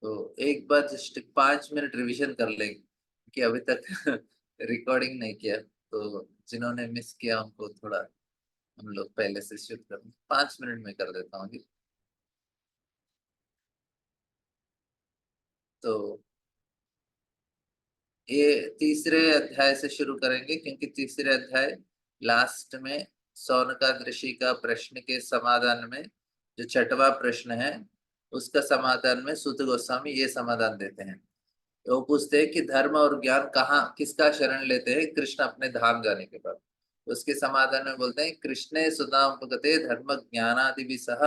तो एक बार just 5 minute revision कर लेंगे कि अभी तक रिकॉर्डिंग नहीं किया, तो जिन्होंने मिस किया उनको थोड़ा हम लोग पहले से शुरू कर 5 मिनट में कर देता हूँ। तो ये तीसरे अध्याय से शुरू करेंगे, क्योंकि तीसरे अध्याय लास्ट में सौनकाद ऋषि का प्रश्न के समाधान में जो छठवां प्रश्न है उसका समाधान में सूत गोस्वामी ये समाधान देते हैं। तो वो पूछते हैं कि धर्म और ज्ञान कहाँ किसका शरण लेते हैं कृष्ण अपने धाम जाने के बाद। उसके समाधान में बोलते हैं कृष्णे सुदामुपगते धर्म ज्ञानादि भी सह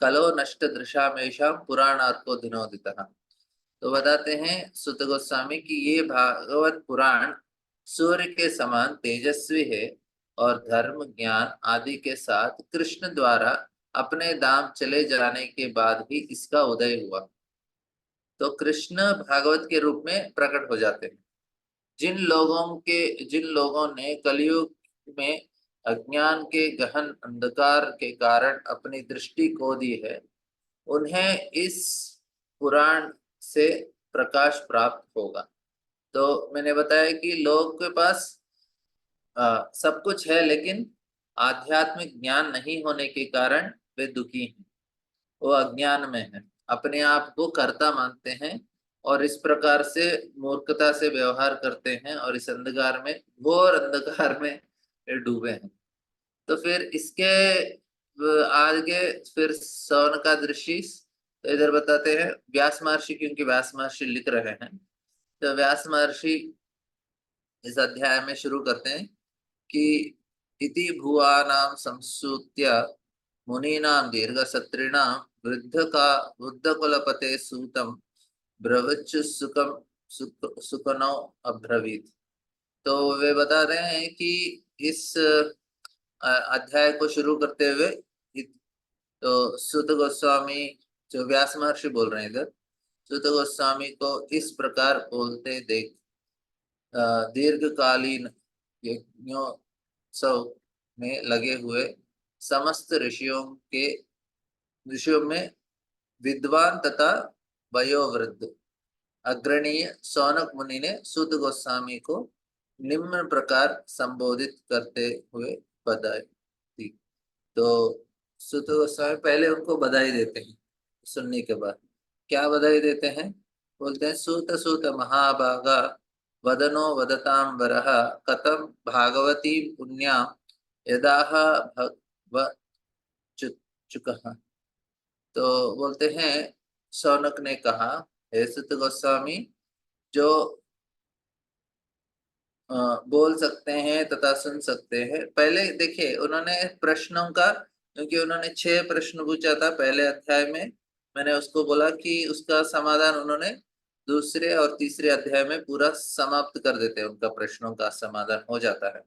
कलो नष्ट दृशामेशा पुराणार्को दिनोदितः। तो बताते हैं सुत गोस्वामी की ये भागवत पुराण सूर्य के समान तेजस्वी है और धर्म ज्ञान आदि के साथ कृष्ण द्वारा अपने धाम चले जाने के बाद ही इसका उदय हुआ। तो कृष्ण भागवत के रूप में प्रकट हो जाते हैं। जिन लोगों ने कलयुग में अज्ञान के गहन अंधकार के कारण अपनी दृष्टि खो दी है, उन्हें इस पुराण से प्रकाश प्राप्त होगा। तो मैंने बताया कि लोग के पास सब कुछ है, लेकिन आध्यात्मिक ज्ञान नहीं होने के कारण वे दुखी हैं। वो अज्ञान में है, अपने आप को कर्ता मानते हैं और इस प्रकार से मूर्खता से व्यवहार करते हैं और इस अंधकार में, घोर अंधकार में डूबे हैं। तो फिर इसके आगे फिर सौनकाद ऋषि तो इधर बताते हैं व्यास महर्षि, क्योंकि व्यास महर्षि लिख रहे हैं। तो व्यास महर्षि इस अध्याय में शुरू करते हैं कि इति भुवानां संसूत्य मुनीनां दीर्घसत्रिणां वृद्ध कुलपते सूतं ब्रवच्चु सुकनो अब्रवीत। तो वे बता रहे हैं कि इस अध्याय को शुरू करते हुए तो सुत गोस्वामी, जो व्यास महर्षि बोल रहे हैं इधर, सुत गोस्वामी को इस प्रकार बोलते देख दीर्घकालीन यज्ञोत्सव में लगे हुए समस्त ऋषियों में विद्वान तथा वयोवृद्ध अग्रणीय सौनक मुनि ने सूत गोस्वामी को निम्न प्रकार संबोधित करते हुए बधाई दी। तो सूत गोस्वामी पहले उनको बधाई देते हैं, सुनने के बाद क्या बधाई देते हैं, बोलते हैं सूत सूत महाभागा वदनो वदतां वरः कथम भागवती पुण्या यदाह भगवचुकः। तो बोलते हैं शौनक ने कहा, हे सुत गोस्वामी, जो बोल सकते हैं तथा सुन सकते हैं। पहले देखिए उन्होंने प्रश्नों का, क्योंकि उन्होंने 6 प्रश्न पूछा था पहले अध्याय में, मैंने उसको बोला कि उसका समाधान उन्होंने दूसरे और तीसरे अध्याय में पूरा समाप्त कर देते हैं, उनका प्रश्नों का समाधान हो जाता है।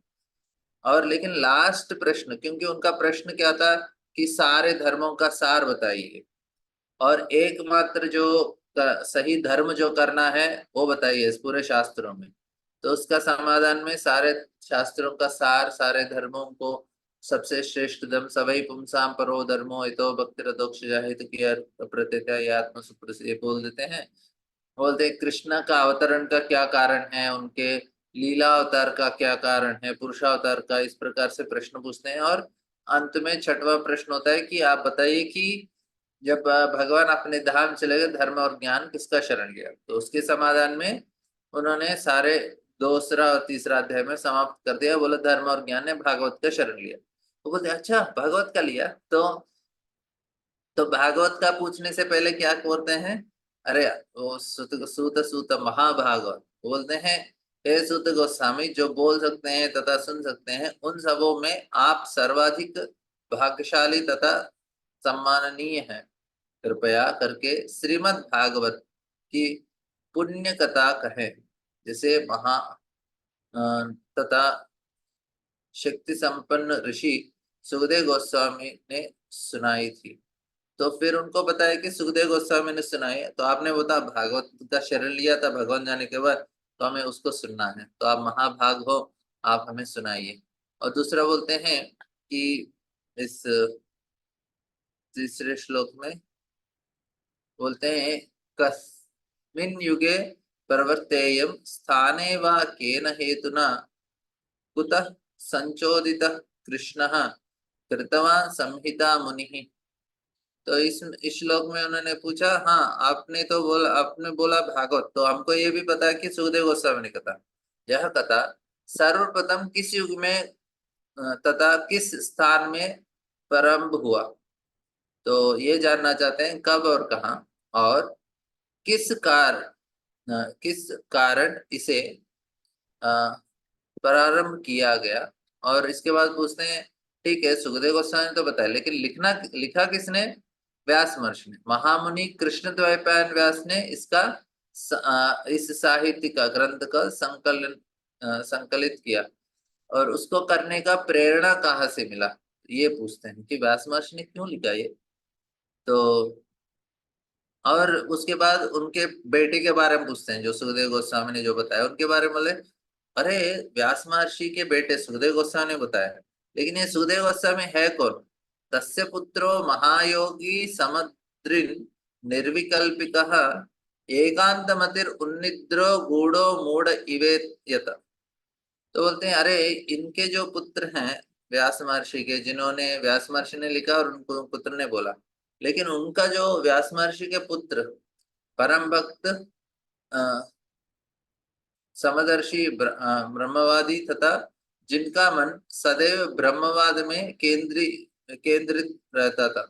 और लेकिन लास्ट प्रश्न, क्योंकि उनका प्रश्न क्या था कि सारे धर्मों का सार बताइए और एकमात्र जो सही धर्म जो करना है वो बताइए इस पूरे शास्त्रों में। तो उसका समाधान में सारे शास्त्रों का सार, सारे धर्मों को सबसे श्रेष्ठ धर्म सवै पुंसाम परो धर्मो इतो भक्तिरदोक्ष जाहित किया प्रत्यय ये आत्म सुप्रसिद्ध, ये बोल देते हैं। बोलते हैं कृष्ण का अवतरण का क्या कारण है, उनके लीला अवतार का क्या कारण है, पुरुषावतार का, इस प्रकार से प्रश्न पूछते हैं। और अंत में छठवां प्रश्न होता है कि आप बताइए कि जब भगवान अपने धाम चले गए धर्म और ज्ञान किसका शरण लिया। तो उसके समाधान में उन्होंने सारे दूसरा और तीसरा अध्याय में समाप्त कर दिया, बोले धर्म और ज्ञान ने भागवत का शरण लिया। तो बोलते अच्छा भागवत का लिया, तो भागवत का पूछने से पहले क्या बोलते हैं, अरे वो सुत सूत सूत महाभागवत बोलते हैं, हे सुत गोस्वामी, जो बोल सकते हैं तथा सुन सकते हैं उन सबों में आप सर्वाधिक भाग्यशाली तथा सम्माननीय हैं। कृपया करके श्रीमद् भागवत की पुण्य कथा कहें, जैसे महा तथा शक्ति संपन्न ऋषि सुखदेव गोस्वामी ने सुनाई थी। तो फिर उनको बताया कि सुखदेव गोस्वामी ने सुनाई, तो आपने बोला भागवत का शरण लिया था भगवान जाने के बाद, तो हमें उसको सुनना है, तो आप महाभाग हो, आप हमें सुनाइए। और दूसरा बोलते हैं कि इस तीसरे श्लोक में बोलते हैं कस्मिन् युगे प्रवर्तेयं स्थाने वा केन हेतुना कुतः संचोदितः कृष्णः कृतवान् संहिता मुनिः। तो इस श्लोक में उन्होंने पूछा, हाँ आपने बोला भागवत, तो हमको ये भी पता है कि सुखदेव गोस्वामी ने कथा, यह कथा सर्वप्रथम किस युग में तथा किस स्थान में प्रारंभ हुआ। तो ये जानना चाहते हैं कब और कहाँ और किस कारण इसे अ, प्रारंभ किया गया। और इसके बाद पूछते हैं, ठीक है सुखदेव गोस्वामी ने तो बताया, लेकिन लिखा किसने? व्यास महर्षि ने। महामुनि कृष्ण द्वैपायन व्यास ने इस साहित्य का ग्रंथ का संकलित किया। और उसको करने का प्रेरणा कहाँ से मिला, ये पूछते हैं कि व्यास महर्षि ने क्यों लिखा ये। तो और उसके बाद उनके बेटे के बारे में पूछते हैं, जो सुखदेव गोस्वामी ने जो बताया उनके बारे में बोले, अरे व्यास महर्षि के बेटे सुखदेव गोस्वामी ने बताया, लेकिन ये सुखदेव गोस्वामी है कौन? तस्य पुत्रो महायोगी समद्रिन निर्विकल्पिकः एकांतमतिर उन्निद्रो गूढ़ो मूढ़ इवेत्यत। तो बोलते हैं अरे इनके जो पुत्र हैं व्यास महर्षि के, जिन्होंने व्यास महर्षि ने लिखा और उनको पुत्र ने बोला, लेकिन उनका जो व्यास महर्षि के पुत्र परम भक्त समदर्शी ब्रह्मवादी तथा जिनका मन सदैव ब्रह्मवाद में केंद्रित रहता था,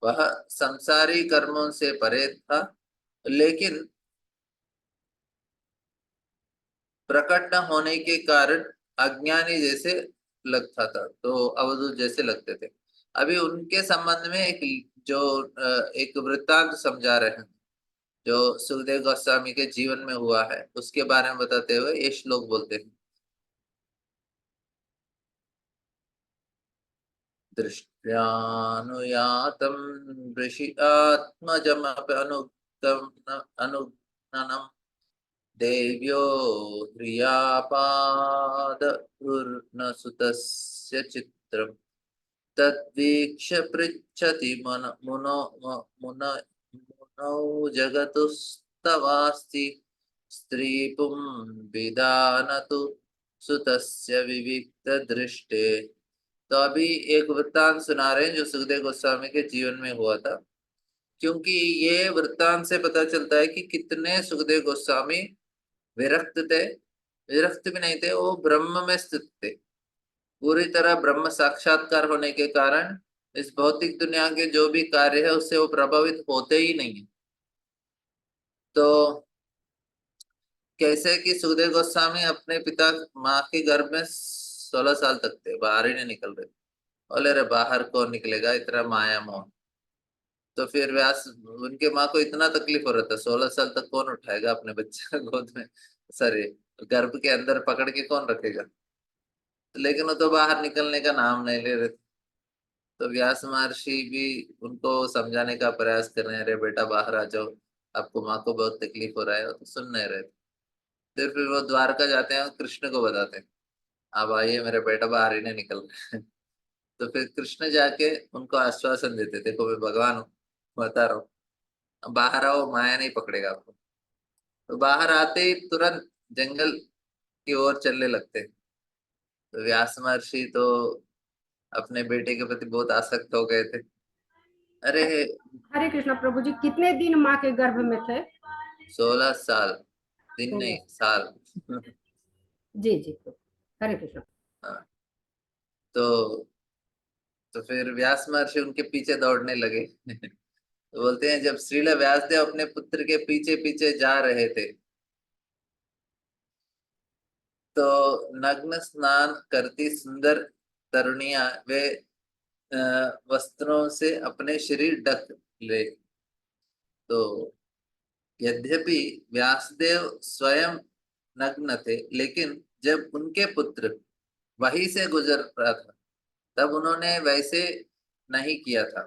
वह संसारी कर्मों से परे था, लेकिन प्रकट न होने के कारण अज्ञानी जैसे लगता था, तो अवधूत जैसे लगते थे। अभी उनके संबंध में एक वृत्तांत समझा रहे हैं, जो सुखदेव गोस्वामी के जीवन में हुआ है, उसके बारे में बताते हुए ये श्लोक बोलते हैं। दृष्ट्यानुयातं ऋषि अनुगणनं देव्यो ह्रियापादुर्न सुतस्य चित्रम् तद्वीक्ष्य पृच्छति मुनौ जगतुस्तवास्ति स्त्री विदानतु सुतस्य विविक्त दृष्टे। तो अभी एक वृत्तांत सुना रहे हैं जो सुखदेव गोस्वामी के जीवन में हुआ था, क्योंकि ये वृत्तांत से पता चलता है कि कितने सुखदेव गोस्वामी विरक्त थे। विरक्त भी नहीं थे, वो ब्रह्म में स्थित थे, पूरी तरह ब्रह्म साक्षात्कार होने के कारण इस भौतिक दुनिया के जो भी कार्य है उससे वो प्रभावित होते ही नहीं है। तो कैसे कि सुखदेव गोस्वामी अपने पिता माँ के गर्भ में 16 साल तक थे, बाहर ही नहीं निकल रहे। बोले रे बाहर कौन निकलेगा, इतना माया मोह। तो फिर व्यास उनके माँ को इतना तकलीफ हो रहा था, 16 साल तक कौन उठाएगा अपने बच्चे गोद में, सॉरी गर्भ के अंदर पकड़ के कौन रखेगा। लेकिन वो तो बाहर निकलने का नाम नहीं ले रहे थे। तो व्यास महर्षि भी उनको समझाने का प्रयास कर रहे हैं, अरे बेटा बाहर आ जाओ, आपको माँ को बहुत तकलीफ हो रहा है, तो सुन नहीं रहे थे। फिर वो द्वारका जाते हैं और कृष्ण को बताते हैं, अब आइए मेरे बेटा बाहर ही नहीं निकल रहे। तो फिर कृष्ण जाके उनको आश्वासन देते, देखो मैं भगवान हूँ, बता रहा हूँ, अब बाहर आओ, माया नहीं पकड़ेगा आपको। तो बाहर आते ही तुरंत जंगल की ओर चलने लगते हैं। तो व्यास महर्षि तो अपने बेटे के प्रति बहुत आसक्त हो गए थे। अरे हरे कृष्णा प्रभु जी, कितने दिन माँ के गर्भ में थे? 16 साल, दिन नहीं 16। साल। जी जी, हरे कृष्णा। हाँ, तो फिर व्यास महर्षि उनके पीछे दौड़ने लगे। तो बोलते हैं जब श्रील व्यासदेव अपने पुत्र के पीछे पीछे जा रहे थे, तो नग्न स्नान करती सुंदर तरुणियां वे वस्त्रों से अपने शरीर ढक ले। तो यद्यपि व्यासदेव स्वयं नग्न थे, लेकिन जब उनके पुत्र वहीं से गुजर रहा था तब उन्होंने वैसे नहीं किया था।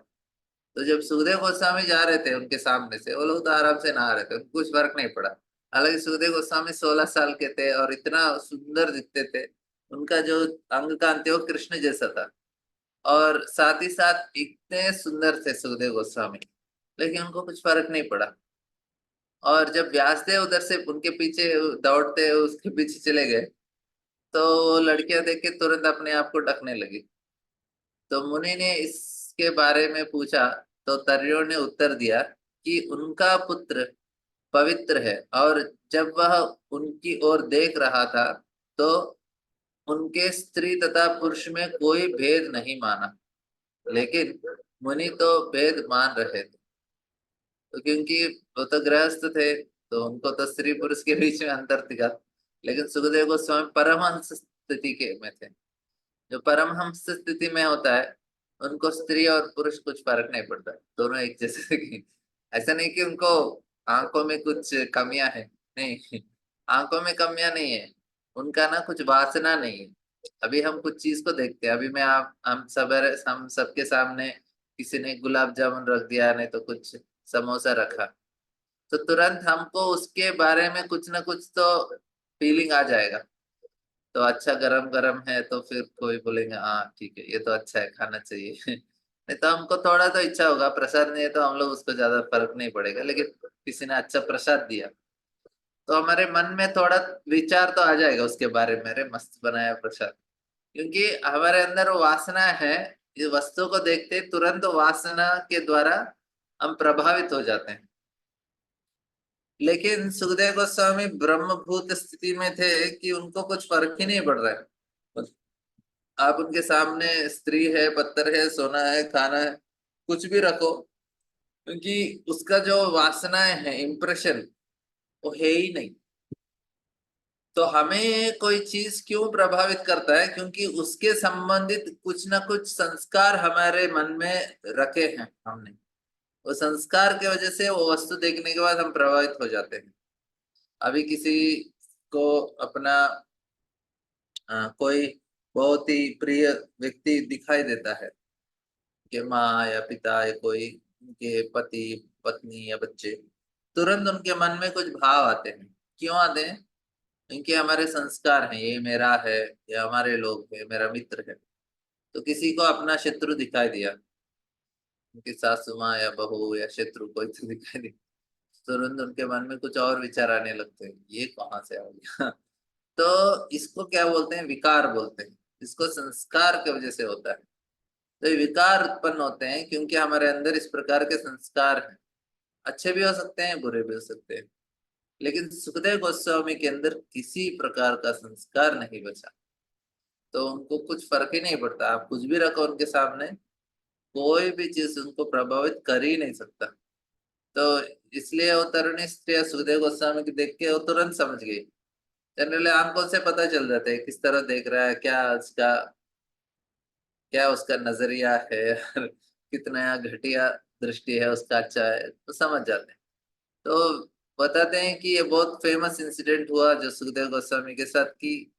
तो जब सुखदेव गोस्वामी जा रहे थे उनके सामने से, वो लोग तो आराम से नहा रहे थे, उनको कुछ फर्क नहीं पड़ा। हालांकि सुखदेव गोस्वामी 16 साल के थे और इतना सुंदर दिखते थे, उनका जो अंग कांति थे वो कृष्ण जैसा था, और साथ ही साथ इतने सुंदर थे सुखदेव गोस्वामी, लेकिन उनको कुछ फर्क नहीं पड़ा। और जब व्यासदेव उधर से उनके पीछे दौड़ते उसके पीछे चले गए, तो लड़कियां देख के तुरंत अपने आप को ढकने लगी। तो मुनि ने इसके बारे में पूछा, तो तर्रियों ने उत्तर दिया कि उनका पुत्र पवित्र है, और जब वह उनकी ओर देख रहा था तो उनके स्त्री तथा पुरुष में कोई भेद नहीं माना। लेकिन मुनि तो भेद मान रहे थे, तो क्योंकि वो तो गृहस्थ थे, तो उनको तो स्त्री पुरुष के बीच में अंतर दिखा। लेकिन सुखदेव गोस्वामी परमहंस स्थिति के में थे। जो परमहंस स्थिति में होता है, उनको स्त्री और पुरुष कुछ फर्क नहीं पड़ता, दोनों एक जैसे दिखें। ऐसा नहीं कि उनको आंखों में कुछ कमियां हैं, नहीं, आंखों में कमियां नहीं है, उनका ना कुछ वासना नहीं है। अभी हम कुछ चीज को देखते हैं, अभी मैं आप हम सबके सामने किसी ने गुलाब जामुन रख दिया, नहीं तो कुछ समोसा रखा, तो तुरंत हमको उसके बारे में कुछ ना कुछ तो फीलिंग आ जाएगा। तो अच्छा गरम गरम है तो फिर कोई बोलेंगे हाँ ठीक है, ये तो अच्छा है, खाना चाहिए। नहीं तो हमको थोड़ा तो इच्छा होगा, प्रसाद नहीं है तो हम लोग उसको ज्यादा फर्क नहीं पड़ेगा, लेकिन किसी ने अच्छा प्रसाद दिया तो हमारे मन में थोड़ा विचार तो आ जाएगा उसके बारे में, अरे मस्त बनाया प्रसाद। क्योंकि हमारे अंदर वो वासना है, इस वस्तु को देखते तुरंत वासना के द्वारा हम प्रभावित हो जाते हैं। लेकिन सुखदेव गोस्वामी ब्रह्मभूत स्थिति में थे कि उनको कुछ फर्क ही नहीं पड़ रहा है। आप उनके सामने स्त्री है, पत्थर है, सोना है, खाना है, कुछ भी रखो, क्योंकि उसका जो वासनाएं है, इम्प्रेशन, वो है ही नहीं। तो हमें कोई चीज क्यों प्रभावित करता है? क्योंकि उसके संबंधित कुछ ना कुछ संस्कार हमारे मन में रखे हैं हमने। वो संस्कार की वजह से वो वस्तु देखने के बाद हम प्रभावित हो जाते हैं। अभी किसी को अपना कोई बहुत ही प्रिय व्यक्ति दिखाई देता है, कि माँ या पिता या कोई उनके पति पत्नी या बच्चे, तुरंत उनके मन में कुछ भाव आते हैं। क्यों आते हैं? क्योंकि हमारे संस्कार हैं, ये मेरा है, ये हमारे लोग है, मेरा मित्र है। तो किसी को अपना शत्रु दिखाई दिया, उनकी सासू माँ या बहू या शत्रु कोई तो दिखाई दी, तुरंत उनके मन में कुछ और विचार आने लगते हैं, ये कहाँ से आ गया। तो इसको क्या बोलते हैं? विकार बोलते हैं। इसको संस्कार की वजह से होता है। तो ये विकार उत्पन्न होते हैं क्योंकि हमारे अंदर इस प्रकार के संस्कार हैं। अच्छे भी हो सकते हैं, बुरे भी हो सकते हैं। लेकिन सुखदेव गोस्वामी के अंदर किसी प्रकार का संस्कार नहीं बचा, तो उनको कुछ फर्क ही नहीं पड़ता। आप कुछ भी रखो उनके सामने, कोई भी चीज उनको प्रभावित कर ही नहीं सकता। तो इसलिए वो तरुणी स्त्री सुखदेव गोस्वामी की देख के वो तुरंत समझ गई। जनरली आंखों से पता चल जाता है किस तरह देख रहा है, क्या उसका नजरिया है, और कितना घटिया दृष्टि है उसका, अच्छा है, तो समझ जाते हैं। तो बताते हैं कि ये बहुत फेमस इंसिडेंट हुआ जो सुखदेव गोस्वामी के साथ, कि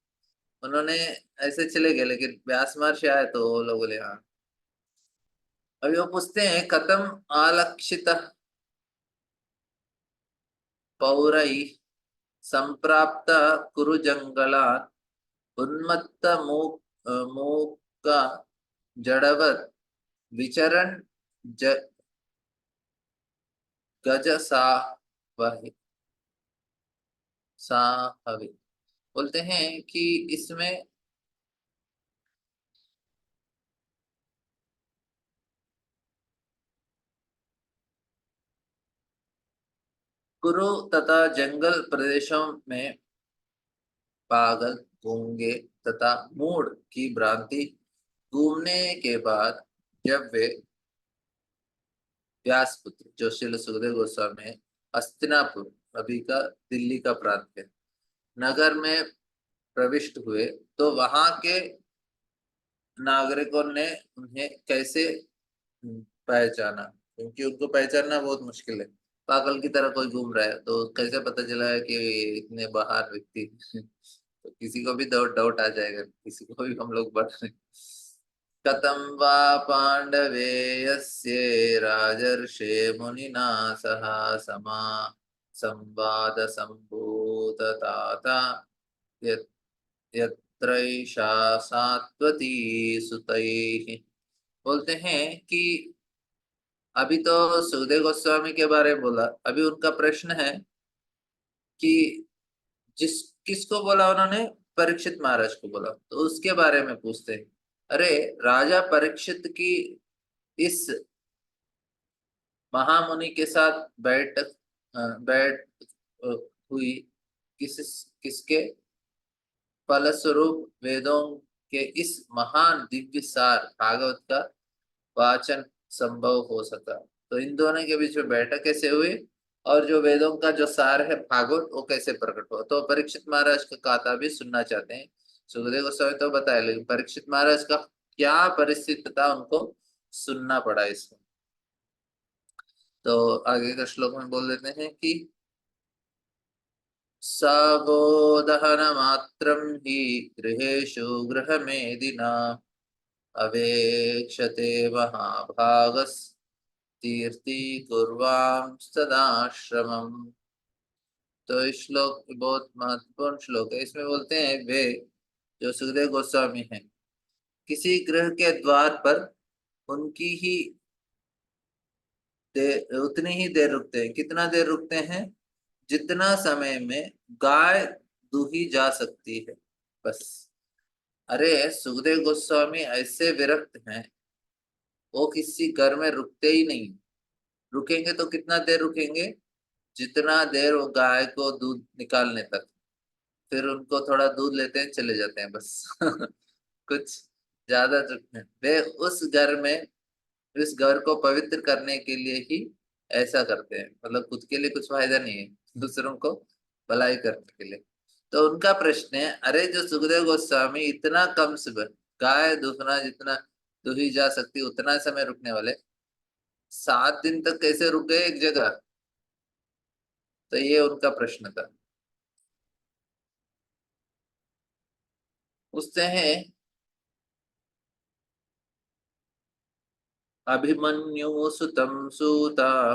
उन्होंने ऐसे चले गए, लेकिन व्यास महर्षि आए तो वो लोग बोले हाँ। अभी वो पूछते हैं, कथम आलक्षित पौरै संप्राप्त कुरु जंगलात् उन्मत्त मूक जड़वत विचरण ज गज साहवी। बोलते हैं कि इसमें कुरु तथा जंगल प्रदेशों में पागल, गूंगे तथा मूढ़ की भ्रांति घूमने के बाद, जब वे व्यासपुत्र जो श्रील सुखदेव गोस्वामी है, हस्तिनापुर, अभी का दिल्ली का प्रांत है, नगर में प्रविष्ट हुए, तो वहां के नागरिकों ने उन्हें कैसे पहचाना? क्योंकि उनको पहचानना बहुत मुश्किल है। पागल की तरह कोई घूम रहा है तो कैसे पता चला है कि इतने बाहर व्यक्ति हैं? तो किसी को भी डाउट डाउट आ जाएगा, किसी को भी हम लोग बढ़ रहे। कथं वा पाण्डवेयस्ये राजर्षे मुनिना सह समा संवाद संभूतताता यत् यत्रैषा सात्वती सुतैः। बोलते हैं कि अभी तो सुखदेव गोस्वामी के बारे में बोला, अभी उनका प्रश्न है कि किसको बोला उन्होंने? परीक्षित महाराज को बोला। तो उसके बारे में पूछते हैं, अरे राजा परीक्षित की इस महामुनि के साथ बैठ हुई किस किसके फलस्वरूप वेदों के इस महान दिव्य सार भागवत का वाचन संभव हो सका। तो इन दोनों के बीच में बैठक कैसे हुई, और जो वेदों का जो सार है भागवत वो कैसे प्रकट हुआ। तो परीक्षित महाराज का कथा भी सुनना चाहते हैं। सुखदेव गोस्वामी तो बताया, लेकिन परीक्षित महाराज का क्या परिस्थिति था उनको सुनना पड़ा इसमें। तो आगे का श्लोक में बोल देते हैं कि सगोदहन मात्रम ही गृहेषु गृहमेदिना अवेक्षते महाभागस तीर्थी कुर्वां सदाश्रमम्। तो इस श्लोक बहुत महत्वपूर्ण श्लोक है। इसमें बोलते हैं वे जो सुखदेव गोस्वामी हैं किसी गृह के द्वार पर उनकी ही उतनी ही देर रुकते हैं। कितना देर रुकते हैं? जितना समय में गाय दूही जा सकती है, बस। अरे सुखदेव गोस्वामी ऐसे विरक्त हैं, वो किसी घर में रुकते ही नहीं। रुकेंगे तो कितना देर रुकेंगे? जितना देर वो गाय को दूध निकालने तक। फिर उनको थोड़ा दूध लेते हैं, चले जाते हैं, बस। कुछ ज्यादा रुकते हैं वे उस घर में। इस घर को पवित्र करने के लिए ही ऐसा करते हैं, मतलब खुद के लिए कुछ फायदा नहीं है, दूसरों को भलाई करने के लिए। तो उनका प्रश्न है, अरे जो सुखदेव गोस्वामी इतना कम समय, गाय दूसरा जितना दुही जा सकती उतना समय रुकने वाले, 7 दिन तक कैसे रुक गए एक जगह? तो ये उनका प्रश्न था। पूछते हैं, अभिमन्यु सुतम सूता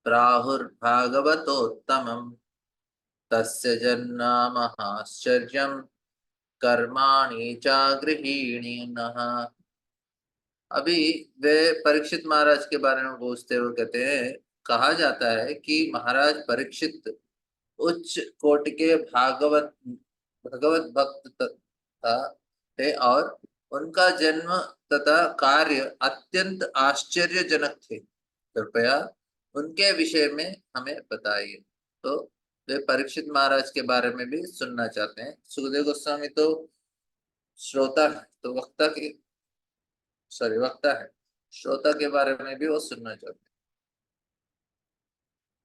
प्राहुर्भागवतोत्तमम् तस्य जन्नामहाश्चर्यम् कर्माणि च गृहीणीनः। अभी वे परीक्षित महाराज के बारे में पूछते हुए कहते हैं, कहा जाता है कि महाराज परीक्षित उच्च कोटि के भागवत भगवत था थे, और उनका जन्म तथा कार्य अत्यंत आश्चर्यजनक थे। कृपया उनके विषय में हमें बताइए। तो वे परीक्षित महाराज के बारे में भी सुनना चाहते हैं। सुखदेव गोस्वामी तो श्रोता है, तो वक्ता है, श्रोता के बारे में भी वो सुनना चाहते हैं।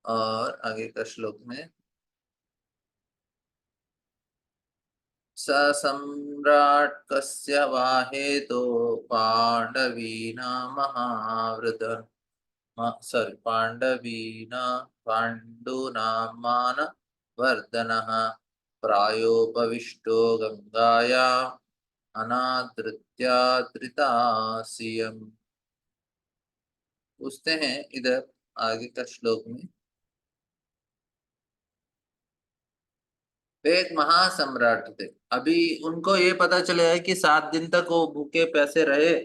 और आगे का श्लोक में, स सम्राट कस्य वा हेतो पांडवीना महावृत सॉरी पांडवीना पांडूना मान वर्धनः प्रायोपविष्टो गंगाया अनादृत्यादृतासियम। पूछते हैं इधर आगे का श्लोक में, वे एक महासम्राट थे। अभी उनको ये पता चला है कि 7 दिन तक वो भूखे प्यासे रहे,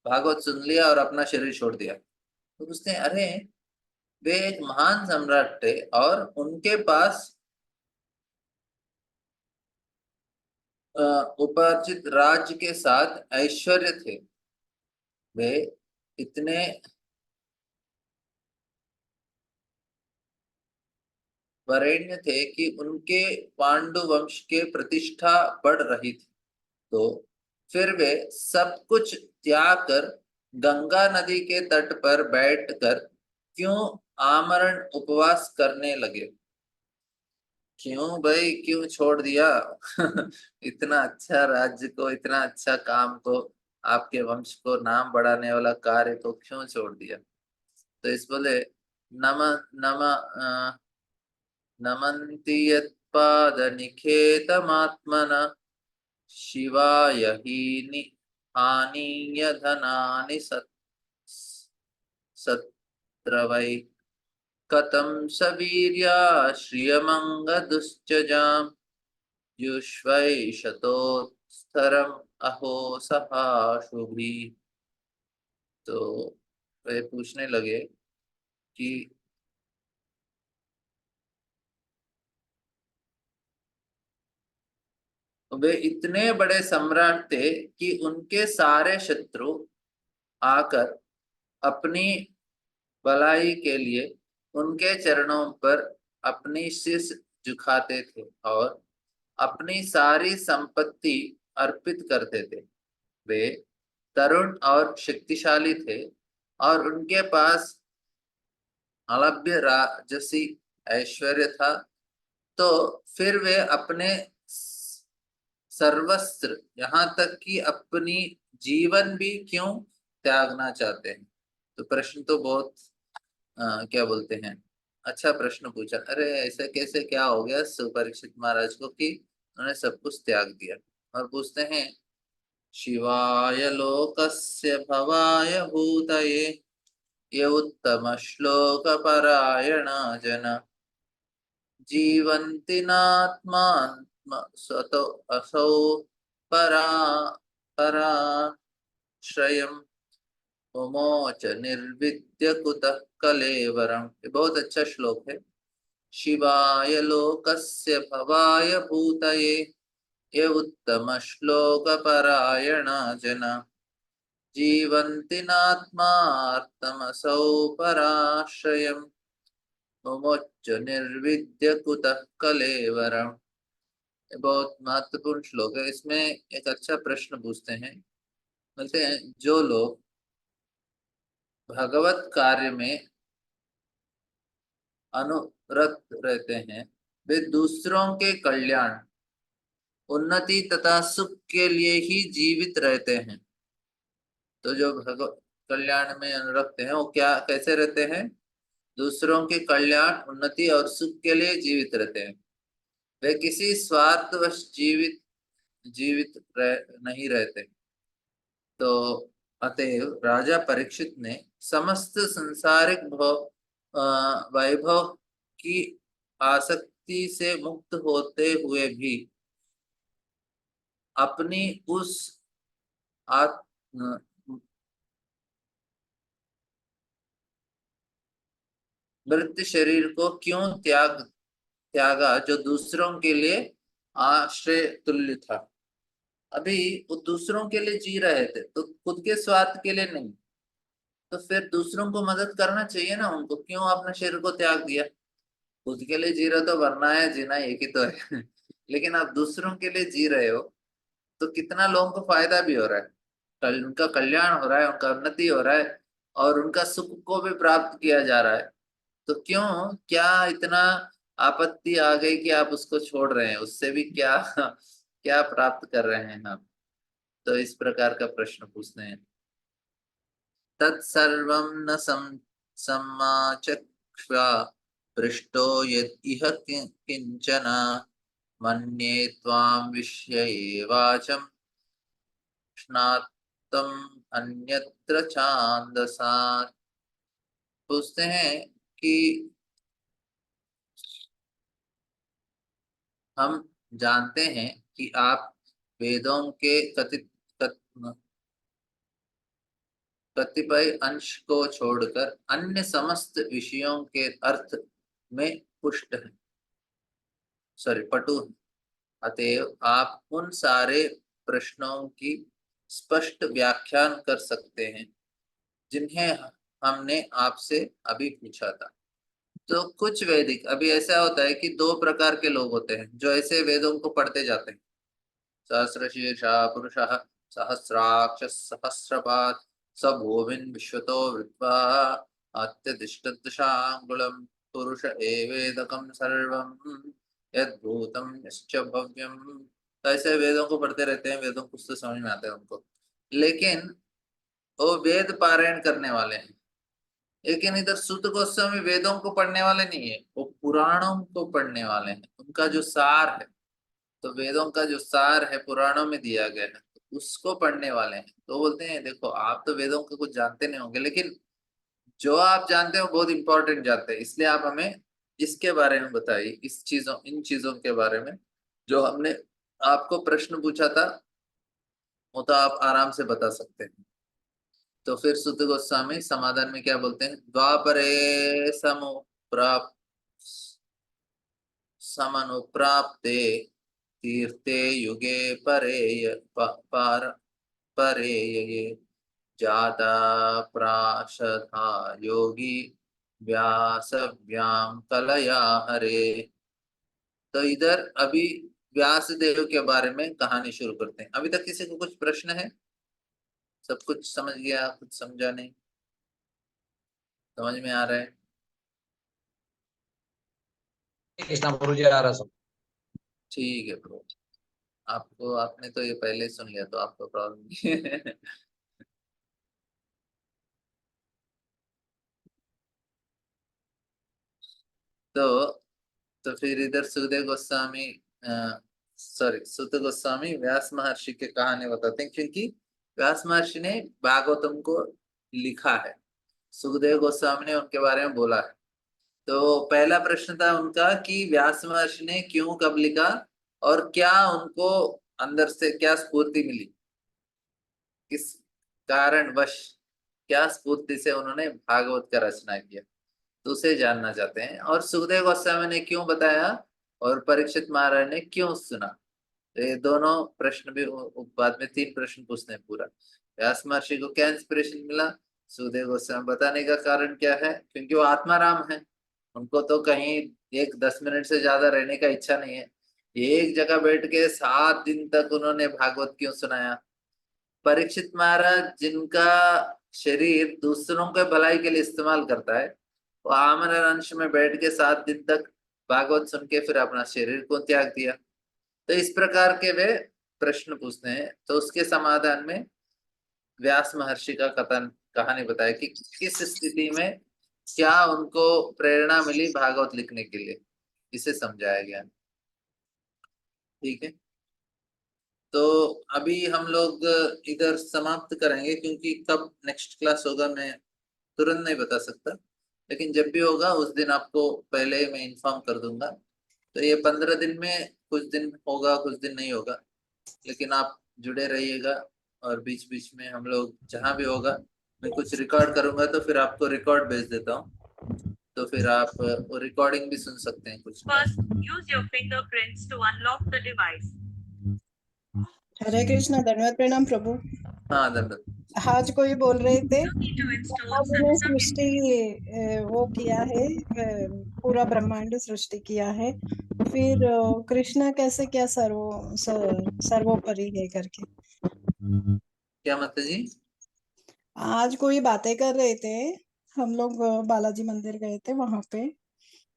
भागवत सुन लिया और अपना शरीर छोड़ दिया। तो पूछते हैं, अरे वे एक महान सम्राट थे और उनके पास उपार्जित राज्य के साथ ऐश्वर्य थे। वे इतने वरेण्य थे कि उनके पांडु वंश के प्रतिष्ठा बढ़ रही थी। तो फिर वे सब कुछ त्याग कर गंगा नदी के तट पर बैठकर क्यों आमरण उपवास करने लगे? क्यों भाई, क्यों छोड़ दिया? इतना अच्छा राज्य को, इतना अच्छा काम को, आपके वंश को नाम बढ़ाने वाला कार्य को क्यों छोड़ दिया? तो इस बोले, नम नम नमन्ति यत्पादनिखेतमात्मना शिवाय हि हानीय धनानि सत्रवै कथं सवीर्या श्रियमङ्गदुश्चजाम् युष्वैषतोत्थरम् अहो सहाशुभि। तो वे पूछने लगे कि वे इतने बड़े सम्राट थे कि उनके सारे शत्रु आकर अपनी भलाई के लिए उनके चरणों पर अपनी शीश झुकाते थे और अपनी सारी संपत्ति अर्पित करते थे। वे तरुण और शक्तिशाली थे और उनके पास अलभ्य राजसी ऐश्वर्य था। तो फिर वे अपने सर्वस्त्र, यहाँ तक कि अपनी जीवन भी क्यों त्यागना चाहते हैं? तो प्रश्न तो बहुत क्या बोलते हैं, अच्छा प्रश्न पूछा। अरे ऐसा कैसे, क्या हो गया परीक्षित महाराज को कि उन्होंने सब कुछ त्याग दिया? और पूछते हैं, शिवाय लोकस्य भवाय भूतये ये उत्तम श्लोक परायणा जना जीवन्ति नात्मात्म स्वतो असौ परा पराश्रयम् मुमोच निर्विद्य कुतः कलेवरम्। ये बहुत अच्छा श्लोक है। शिवाय लोकस्य भवाय भूतये ये उत्तम श्लोक परायणा जना जीवन्ति नात्मार्थमसौ पराश्रयम् मुमुच निर्विद्य कुतः कलेवरम्। ये बहुत महत्वपूर्ण श्लोक है। इसमें एक अच्छा प्रश्न पूछते हैं, बोलते हैं जो लोग भगवत कार्य में अनुरत रहते हैं वे दूसरों के कल्याण, उन्नति तथा सुख के लिए ही जीवित रहते हैं। तो जो भगवत कल्याण में अनुरक्त हैं वो क्या कैसे रहते हैं? दूसरों के कल्याण, उन्नति और सुख के लिए जीवित रहते हैं। वे किसी स्वार्थवश जीवित नहीं रहते। तो अतएव राजा परीक्षित ने समस्त संसारिक वैभव की आसक्ति से मुक्त होते हुए भी अपनी उस आत्म मृत शरीर को क्यों त्यागा जो दूसरों के लिए आश्रय तुल्य था। अभी वो दूसरों के लिए जी रहे थे तो खुद के स्वार्थ के लिए नहीं। तो फिर दूसरों को मदद करना चाहिए ना उनको, क्यों अपने शरीर को त्याग दिया? खुद के लिए जी रहे तो वरना है जीना एक ही तो है लेकिन आप दूसरों के लिए जी रहे हो तो कितना लोगों को फायदा भी हो रहा है, उनका कल्याण हो रहा है, उनका उन्नति हो रहा है और उनका सुख को भी प्राप्त किया जा रहा है। तो क्यों, क्या इतना आपत्ति आ गई कि आप उसको छोड़ रहे हैं? उससे भी क्या क्या प्राप्त कर रहे हैं आप? तो इस प्रकार का प्रश्न पूछते हैं। तत्सर्वं न सम्माचक्ष्वा पृष्टो यद् इह किंचन मन्ये त्वां विषये वाचम् स्नातम अन्यत्र छांदसा। पूछते हैं कि हम जानते हैं कि आप वेदों के कथित कतिपय अंश को छोड़कर अन्य समस्त विषयों के अर्थ में पुष्ट है, पटु है। अतएव आप उन सारे प्रश्नों की स्पष्ट व्याख्यान कर सकते हैं जिन्हें हमने आपसे अभी पूछा था। तो कुछ वैदिक, अभी ऐसा होता है कि दो प्रकार के लोग होते हैं जो ऐसे वेदों को पढ़ते जाते हैं। सहस्रशीर्षा पुरुषः सहस्राक्ष सहस्रपात् स भूमिन् विश्वतो वृत्वा अत्यतिष्ठदशाङ्गुलं पुरुष एवेदकं सर्वं यद्भूतं यश्च भव्यं। तो ऐसे वेदों को पढ़ते रहते हैं, वेदों कुछ तो समझ में आता है उनको, लेकिन वो वेद पारायण करने वाले हैं। लेकिन इधर सूत गोस्वामी वेदों को पढ़ने वाले नहीं है, वो पुराणों को पढ़ने वाले हैं, उनका जो सार है। तो वेदों का जो सार है पुराणों में दिया गया है, तो उसको पढ़ने वाले हैं। तो बोलते हैं देखो आप तो वेदों का कुछ जानते नहीं होंगे, लेकिन जो आप जानते हो बहुत इंपॉर्टेंट जानते हैं, इसलिए आप हमें इसके बारे में बताइए, इन चीजों के बारे में जो हमने आपको प्रश्न पूछा था वो तो आप आराम से बता सकते हैं। तो फिर सुत गोस्वामी समाधान में क्या बोलते हैं? द्वापरे समुप्राप्ते तीर्थे युगे पार परे ये जाता प्राशथा योगी व्यासव्याम कलया हरे। तो इधर अभी व्यास देव के बारे में कहानी शुरू करते हैं। अभी तक किसी को कुछ प्रश्न है? सब कुछ समझ गया, कुछ समझा नहीं? समझ में आ रहा है? कृष्णा गुरु जी आ रहा सब। ठीक है ब्रो। आपको, आपने तो ये पहले ही सुन लिया तो आपको प्रॉब्लम नहीं है। तो फिर इधर सुखदेव गोस्वामी, सॉरी, सुत गोस्वामी व्यास महर्षि के कहानी बताते हैं, क्योंकि व्यास महर्षि ने भागवतम को लिखा है, सुखदेव गोस्वामी ने उनके बारे में बोला है। तो पहला प्रश्न था उनका कि व्यास महर्षि ने क्यों, कब लिखा, और क्या उनको अंदर से क्या स्फूर्ति मिली, किस कारणवश, क्या स्फूर्ति से उन्होंने भागवत का रचना किया, तो उसे जानना चाहते हैं। और सुखदेव गोस्वामी ने क्यों बताया और परीक्षित महाराज ने क्यों सुना, तो ये दोनों प्रश्न भी बाद में 3 प्रश्न पूछते हैं पूरा। व्यास महर्षि को क्या इंस्पिरेशन मिला, सुखदेव गोस्वामी बताने का कारण क्या है, क्योंकि वो आत्माराम है, उनको तो कहीं 10 मिनट से ज्यादा रहने का इच्छा नहीं है। एक जगह बैठ के 7 दिन तक उन्होंने भागवत क्यों सुनाया। परीक्षित महाराज जिनका शरीर दूसरों के भलाई के लिए इस्तेमाल करता है, वो आमरण अंश में बैठ के 7 दिन तक भागवत सुन के फिर अपना शरीर को त्याग दिया। तो इस प्रकार के वे प्रश्न पूछते हैं। तो उसके समाधान में व्यास महर्षि का कथन, कहानी बताया कि किस स्थिति में क्या उनको प्रेरणा मिली भागवत लिखने के लिए, इसे समझाया गया। ठीक है, तो अभी हम लोग इधर समाप्त करेंगे, क्योंकि कब नेक्स्ट क्लास होगा मैं तुरंत नहीं बता सकता, लेकिन जब भी होगा उस दिन आपको पहले मैं इन्फॉर्म कर दूंगा। तो ये 15 दिन में कुछ दिन होगा, कुछ दिन नहीं होगा, लेकिन आप जुड़े रहिएगा। और बीच बीच में हम लोग जहाँ भी होगा, मैं कुछ रिकॉर्ड करूंगा तो फिर आपको रिकॉर्ड भेज देता हूँ, तो फिर आप वो रिकॉर्डिंग भी सुन सकते हैं कुछ। First, use your fingerprints to unlock the device. हरे कृष्णा, धन्यवाद, प्रणाम प्रभु। हाँ धन्यवाद। आज कोई बोल रहे थे You need to install आपने Samsung सृष्टि वो किया है, पूरा ब्रह्मांड सृष्टि किया है, फिर कृष्णा कैसे क्या सर्वोपरि है करके। क्या माता जी? आज कोई बातें कर रहे थे, हम लोग बालाजी मंदिर गए थे वहां पे,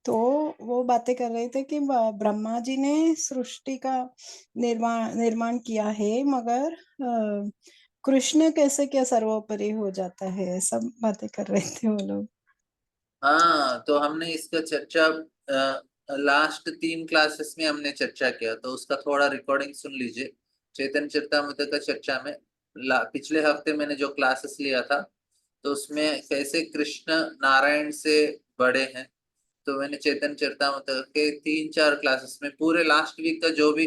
तो वो बातें कर रहे थे कि ब्रह्मा जी ने सृष्टि का निर्माण किया है, मगर कृष्ण कैसे क्या सर्वोपरि हो जाता है, सब बातें कर रहे थे वो लोग। हाँ, तो हमने इसका चर्चा लास्ट 3 क्लासेस में हमने चर्चा किया, तो उसका थोड़ा रिकॉर्डिंग सुन लीजिए। चैतन्य चरितामृत का चर्चा में पिछले हफ्ते मैंने जो क्लासेस लिया था, तो उसमें कैसे कृष्ण नारायण से बड़े हैं, तो मैंने चैतन्य चरितामृत के 3-4 क्लासेस में पूरे लास्ट वीक का जो भी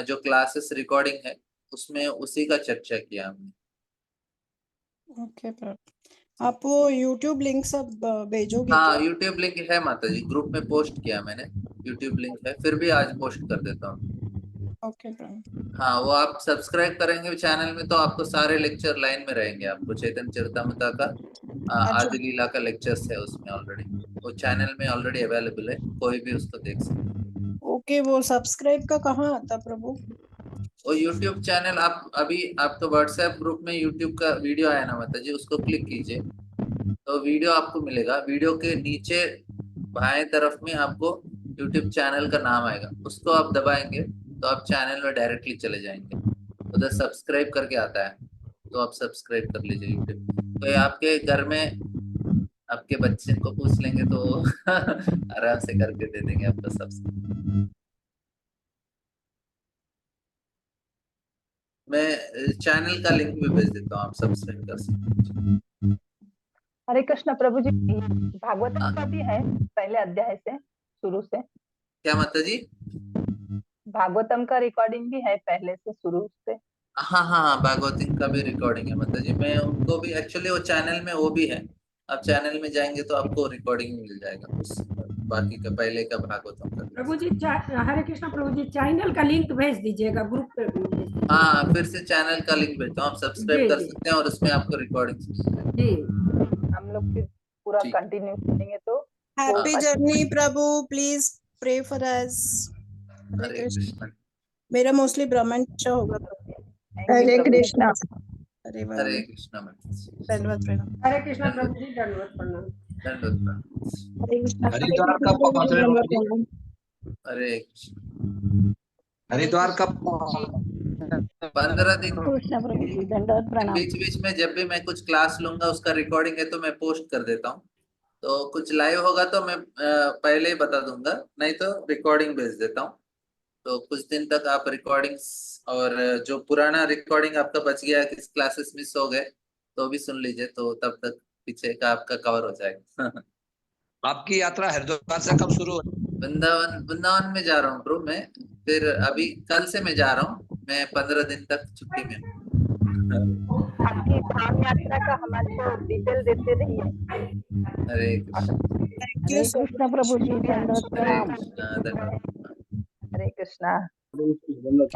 जो क्लासेस रिकॉर्डिंग है उसमें उसी का चर्चा किया हमने। ओके प्रभु, आप वो यूट्यूब लिंक सब भेजोगे हाँ, क्या? यूट्यूब लिंक है माता जी, ग्रुप में पोस्ट किया मैंने, यूट्यूब लिंक है, फिर भी आज पोस्ट कर देता हूँ। ओके प्रभु। हाँ, वो आप सब्सक्राइब करेंगे चैनल में तो आपको सारे लेक्चर लाइन में रहेंगे। आपको चैतन्य चरितामृत का अच्छा, आदि लीला का लेक्चर्स है उसमें ऑलरेडी, वो चैनल में ऑलरेडी अवेलेबल है, कोई भी उसको देख सकते। ओके, वो सब्सक्राइब का कहाँ आता प्रभु? वो यूट्यूब चैनल, आप अभी आपका व्हाट्सएप ग्रुप में यूट्यूब का वीडियो आया ना माता जी, उसको क्लिक कीजिए तो वीडियो आपको मिलेगा। वीडियो के नीचे बाएं तरफ में आपको यूट्यूब चैनल का नाम आएगा, उसको आप दबाएंगे तो आप चैनल में डायरेक्टली चले जाएंगे। उधर सब्सक्राइब करके आता है, तो आप सब्सक्राइब कर लीजिए यूट्यूब। तो ये आपके घर में आपके बच्चे को पूछ लेंगे तो आराम से करके दे देंगे आपको सब्सक्राइब। मैं चैनल का लिंक भी भेज देता हूँ, आप सब्सक्राइब कर सकते हैं। हरे कृष्ण प्रभु जी, भागवतम का भी है पहले अध्याय से शुरू से? क्या माता जी? भागवतम का रिकॉर्डिंग भी है पहले से शुरू से? हाँ हाँ हाँ, भागवतिंग का भी रिकॉर्डिंग है माता जी। मैं उनको भी एक्चुअली वो चैनल में वो भी है, आप चैनल में जाएंगे तो आपको रिकॉर्डिंग मिल जाएगा उस बाकी का पहले का भागवतम का। प्रभु जी हरे कृष्णा प्रभु जी चैनल का लिंक भेज दीजिएगा ग्रुप पे भेज दीजिएगा। हाँ, फिर से चैनल का लिंक भेजता हूँ, आप सब्सक्राइब जी, कर जी। सकते हैं और उसमें आपको रिकॉर्डिंग। जी हम लोग फिर पूरा ठीक। कंटिन्यू करेंगे तो हैप्पी हाँ। Journey Prabhu, please pray for us. Hare Hare Krishna. Krishna. मेरा मोस्टली ब्राह्मण अच्छा होगा प्रभु। हरे कृष्णा। हरे हरे बाबा, कृष्ण। धन्यवाद प्रणाम। हरे कृष्णा प्रभु जी दंडवत प्रणाम। दंडवत प्रणाम। हरे कृष्णा। हरिद्वार कब पहुंच रहे बाबा जी? हरे कृष्ण। हरिद्वार कब पहुंच 15 दिन कृष्ण प्रभु जी दंडवत प्रणाम। बीच बीच में जब भी मैं कुछ क्लास लूंगा उसका रिकॉर्डिंग है तो मैं पोस्ट कर देता हूँ। तो कुछ लाइव होगा तो मैं पहले ही बता दूंगा, नहीं तो रिकॉर्डिंग भेज देता हूँ। तो कुछ दिन तक आप रिकॉर्डिंग्स और जो पुराना रिकॉर्डिंग आपका बच गया, किस क्लासेस मिस हो गए तो भी सुन लीजिए, तो तब तक पीछे का आपका कवर हो जाएगा। आपकी यात्रा हरिद्वार से कब शुरू हुई? वृंदावन में जा रहा हूँ ब्रो मैं। फिर अभी कल से मैं जा रहा हूँ, मैं 15 दिन तक छुट्टी में हूँ। आपकी धाम यात्रा का हमारे को डिटेल देते रहिए। हरे कृष्ण। थैंक यू हरे सो कृष्ण प्रभु जी दंडवत हरे प्रणाम। कृष्ण। धन्यवाद। हरे कृष्णा। मच।